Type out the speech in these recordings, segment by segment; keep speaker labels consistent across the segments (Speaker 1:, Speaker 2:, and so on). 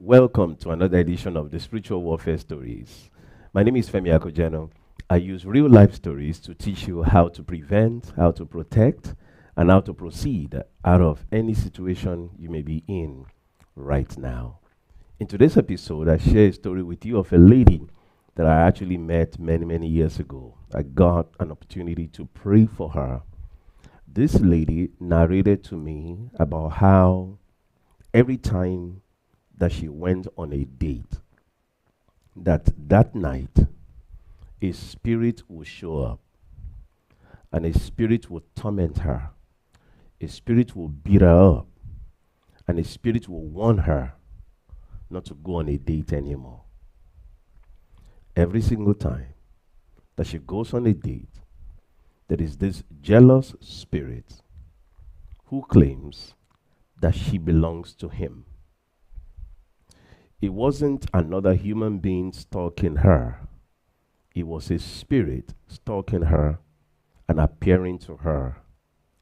Speaker 1: Welcome to another edition of the Spiritual Warfare Stories. My name is Femi Akojano. I use real life stories to teach you how to prevent, how to protect, and how to proceed out of any situation you may be in right now. In today's episode, I share a story with you of a lady that I actually met many years ago. I got an opportunity to pray for her. This lady narrated to me about how every time that she went on a date, that night a spirit will show up, and a spirit will torment her. A spirit will beat her up, and a spirit will warn her not to go on a date anymore. Every single time that she goes on a date, there is this jealous spirit who claims that she belongs to him. It wasn't another human being stalking her. It was a spirit stalking her and appearing to her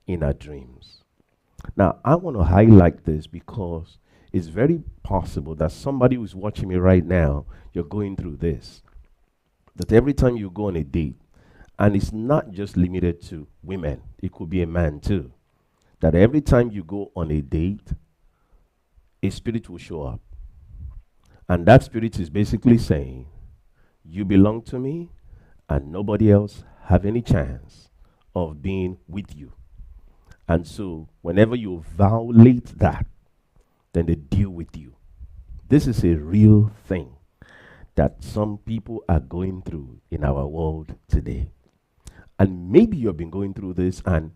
Speaker 1: in her dreams. Now, I want to highlight this because it's very possible that somebody who's watching me right now, you're going through this. That every time you go on a date, and it's not just limited to women, it could be a man too, that every time you go on a date, a spirit will show up. And that spirit is basically saying, you belong to me, and nobody else have any chance of being with you. And so, whenever you violate that, then they deal with you. This is a real thing that some people are going through in our world today. And maybe you've been going through this and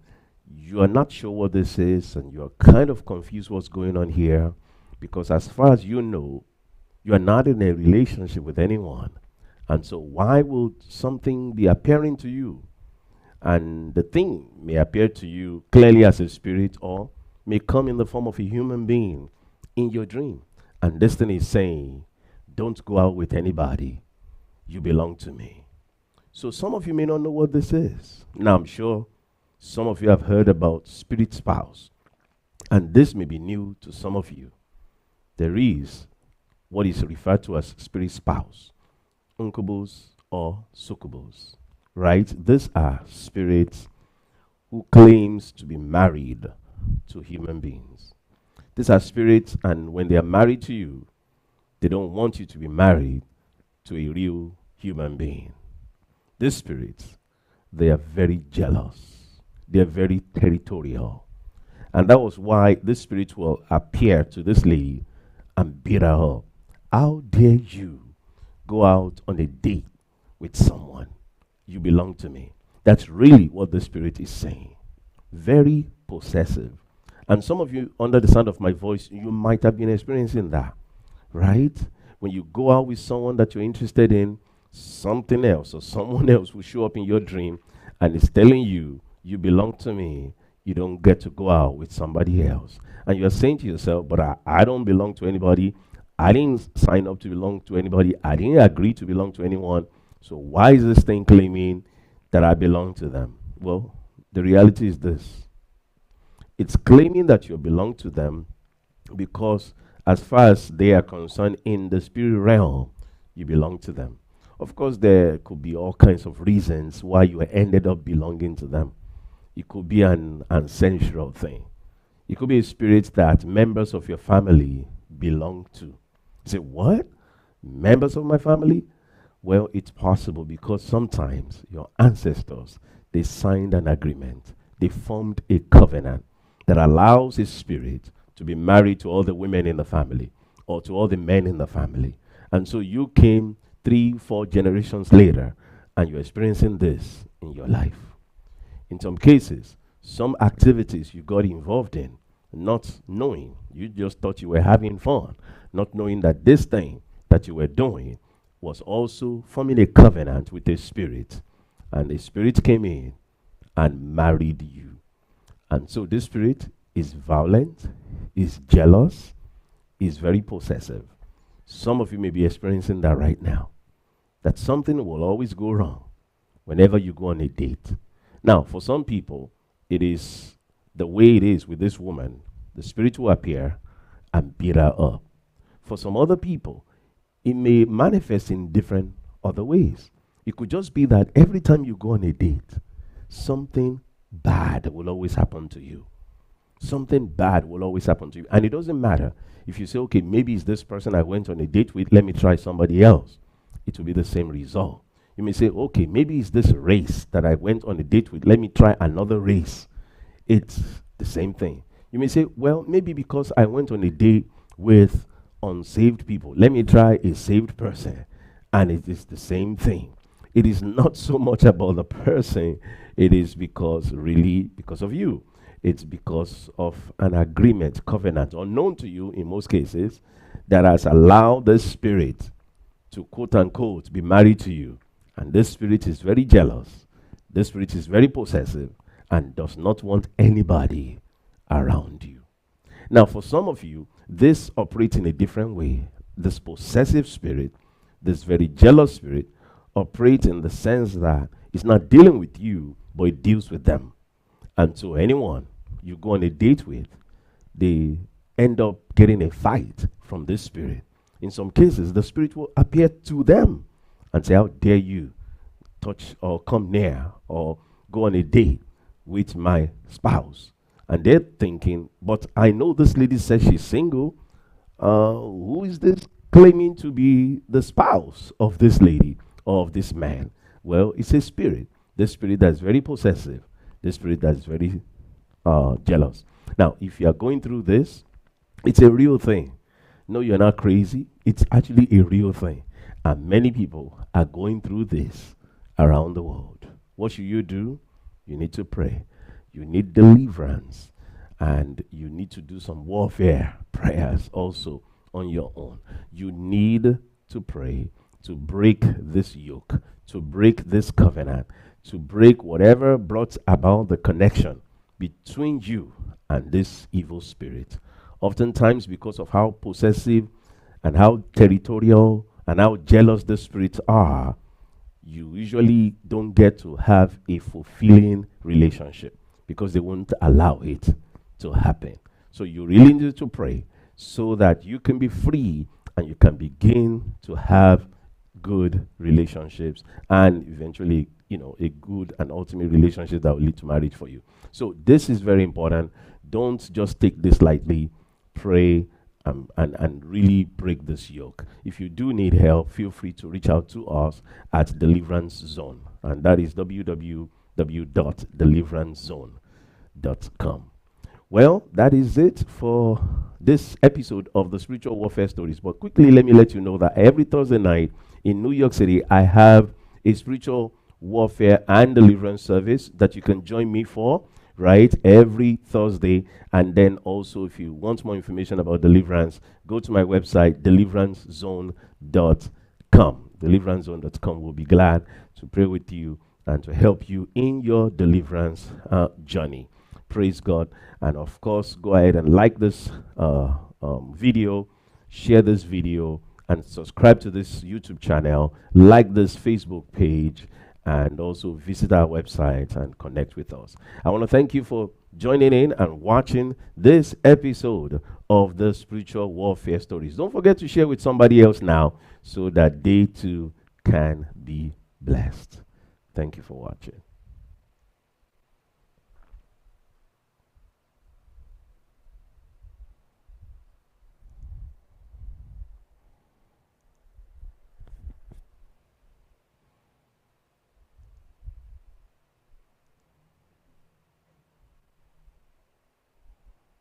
Speaker 1: you are not sure what this is, and you're kind of confused what's going on here, because as far as you know, you are not in a relationship with anyone. And so why will something be appearing to you? And the thing may appear to you clearly as a spirit, or may come in the form of a human being in your dream. And this thing is saying, don't go out with anybody. You belong to me. So some of you may not know what this is. Now I'm sure some of you have heard about spirit spouse. And this may be new to some of you. There is what is referred to as spirit spouse, incubus or succubus, right? These are spirits who claims to be married to human beings. These are spirits, and when they are married to you, they don't want you to be married to a real human being. These spirits, they are very jealous. They are very territorial. And that was why this spirit will appear to this lady and beat her up. How dare you go out on a date with someone? You belong to me. That's really what the spirit is saying. Very possessive. And some of you, under the sound of my voice, you might have been experiencing that, right? When you go out with someone that you're interested in, something else or someone else will show up in your dream and is telling you, you belong to me. You don't get to go out with somebody else. And you're saying to yourself, but I don't belong to anybody. I didn't sign up to belong to anybody. I didn't agree to belong to anyone. So why is this thing claiming that I belong to them? Well, the reality is this. It's claiming that you belong to them because as far as they are concerned in the spirit realm, you belong to them. Of course, there could be all kinds of reasons why you ended up belonging to them. It could be an ancestral thing. It could be a spirit that members of your family belong to. You say, what? Members of my family? Well, it's possible because sometimes your ancestors, they signed an agreement. They formed a covenant that allows a spirit to be married to all the women in the family or to all the men in the family. And so you came 3-4 generations later and you're experiencing this in your life. In some cases, some activities you got involved in, not knowing, you just thought you were having fun, not knowing that this thing that you were doing was also forming a covenant with a spirit. And the spirit came in and married you. And so this spirit is violent, is jealous, is very possessive. Some of you may be experiencing that right now. That something will always go wrong whenever you go on a date. Now, for some people, it is the way it is with this woman. The spirit will appear and beat her up. For some other people, it may manifest in different other ways. It could just be that every time you go on a date, something bad will always happen to you. Something bad will always happen to you. And it doesn't matter if you say, okay, maybe it's this person I went on a date with, let me try somebody else. It will be the same result. You may say, okay, maybe it's this race that I went on a date with, let me try another race. It's the same thing. You may say, well, maybe because I went on a date with unsaved people, let me try a saved person. And it is the same thing. It is not so much about the person, it is really because of you. It's because of an agreement, covenant, unknown to you in most cases, that has allowed the spirit to quote unquote be married to you. And this spirit is very jealous. This spirit is very possessive and does not want anybody around you. Now, for some of you, this operates in a different way. This possessive spirit, this very jealous spirit, operates in the sense that it's not dealing with you, but it deals with them. And so anyone you go on a date with, they end up getting a fight from this spirit. In some cases, the spirit will appear to them and say, how dare you touch or come near or go on a date with my spouse? And they're thinking, but I know this lady says she's single. Who is this claiming to be the spouse of this lady or of this man? Well, it's a spirit. The spirit that's very possessive. The spirit that's very jealous. Now, if you are going through this, it's a real thing. No, you're not crazy. It's actually a real thing. And many people are going through this around the world. What should you do? You need to pray. You need deliverance. And you need to do some warfare prayers also on your own. You need to pray to break this yoke, to break this covenant, to break whatever brought about the connection between you and this evil spirit. Oftentimes, because of how possessive and how territorial and how jealous the spirits are, you usually don't get to have a fulfilling relationship because they won't allow it to happen. So you really need to pray so that you can be free and you can begin to have good relationships and eventually, a good and ultimate relationship that will lead to marriage for you. So this is very important. Don't just take this lightly. Pray and really break this yoke. If you do need help, feel free to reach out to us at Deliverance Zone, and that is www.deliverancezone.com. Well, that is it for this episode of the Spiritual Warfare Stories. But quickly, let me let you know that every Thursday night in New York City, I have a spiritual warfare and deliverance service that you can join me for, right? Every Thursday. And then also, if you want more information about deliverance, go to my website, deliverancezone.com. Deliverancezone.com. We'll be glad to pray with you and to help you in your deliverance journey. Praise God. And of course, go ahead and like this video, share this video, and subscribe to this YouTube channel, like this Facebook page, and also visit our website and connect with us. I want to thank you for joining in and watching this episode of the Spiritual Warfare Stories. Don't forget to share with somebody else now so that they too can be blessed. Thank you for watching.